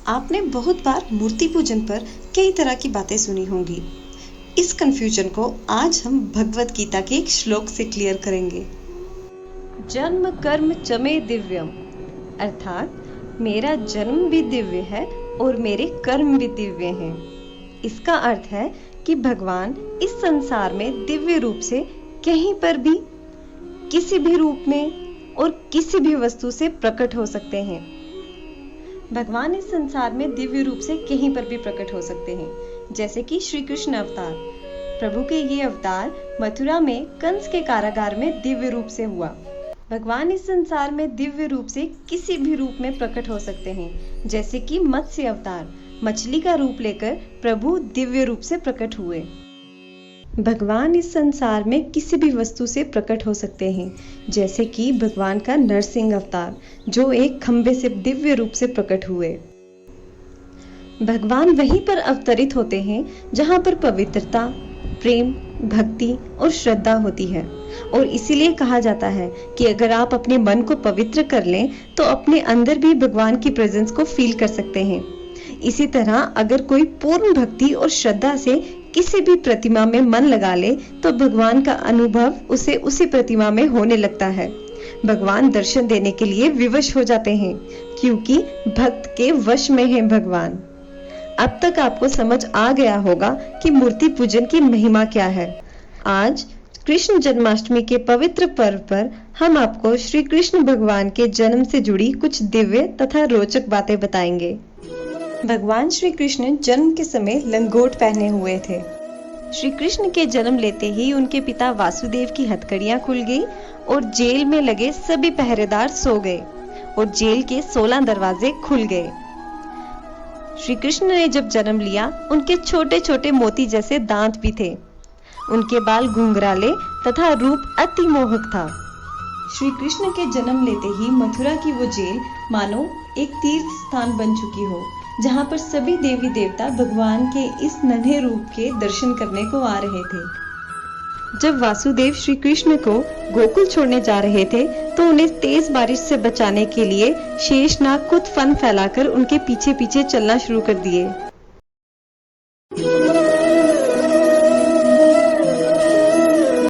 आपने बहुत बार मूर्ति पूजन पर कई तरह की बातें सुनी होंगी। इस कंफ्यूजन को आज हम भगवत गीता के एक श्लोक से क्लियर करेंगे। जन्म कर्म च मे दिव्यम, अर्थात मेरा जन्म भी दिव्य है और मेरे कर्म भी दिव्य हैं। इसका अर्थ है कि भगवान इस संसार में दिव्य रूप से कहीं पर भी, किसी भी रूप में और किसी भी वस्तु से प्रकट हो सकते हैं। भगवान इस संसार में दिव्य रूप से कहीं पर भी प्रकट हो सकते हैं, जैसे कि श्री कृष्ण अवतार। प्रभु के ये अवतार मथुरा में कंस के कारागार में दिव्य रूप से हुआ। भगवान इस संसार में दिव्य रूप से किसी भी रूप में प्रकट हो सकते हैं, जैसे कि मत्स्य अवतार, मछली का रूप लेकर प्रभु दिव्य रूप से प्रकट हुए। भगवान इस संसार में किसी भी वस्तु से प्रकट हो सकते हैं, जैसे कि भगवान का नरसिंह अवतार, जो एक खंबे से दिव्य रूप से प्रकट हुए। भगवान वहीं पर अवतरित होते हैं जहां पर पवित्रता, प्रेम, भक्ति और श्रद्धा होती है। और इसीलिए कहा जाता है कि अगर आप अपने मन को पवित्र कर लें तो अपने अंदर भी भगवान की प्रेजेंस को फील कर सकते हैं। इसी तरह अगर कोई पूर्ण भक्ति और श्रद्धा से किसी भी प्रतिमा में मन लगा ले तो भगवान का अनुभव उसे उसी प्रतिमा में होने लगता है। भगवान दर्शन देने के लिए विवश हो जाते हैं, क्योंकि भक्त के वश में है भगवान। अब तक आपको समझ आ गया होगा कि मूर्ति पूजन की महिमा क्या है। आज कृष्ण जन्माष्टमी के पवित्र पर्व पर हम आपको श्री कृष्ण भगवान के जन्म से जुड़ी कुछ दिव्य तथा रोचक बातें बताएंगे। भगवान श्री कृष्ण जन्म के समय लंगोट पहने हुए थे। श्री कृष्ण के जन्म लेते ही उनके पिता वासुदेव की हथकड़ियां खुल गई और जेल में लगे सभी पहरेदार सो गए और जेल के 16 दरवाजे खुल गए। श्री कृष्ण ने जब जन्म लिया, उनके छोटे छोटे मोती जैसे दांत भी थे। उनके बाल घुंघराले तथा रूप अति मोहक था। श्री कृष्ण के जन्म लेते ही मथुरा की वो जेल मानो एक तीर्थ स्थान बन चुकी हो, जहां पर सभी देवी देवता भगवान के इस नन्हे रूप के दर्शन करने को आ रहे थे। जब वासुदेव श्री कृष्ण को गोकुल छोड़ने जा रहे थे तो उन्हें तेज बारिश से बचाने के लिए शेषनाग खुद फन फैलाकर उनके पीछे पीछे चलना शुरू कर दिए।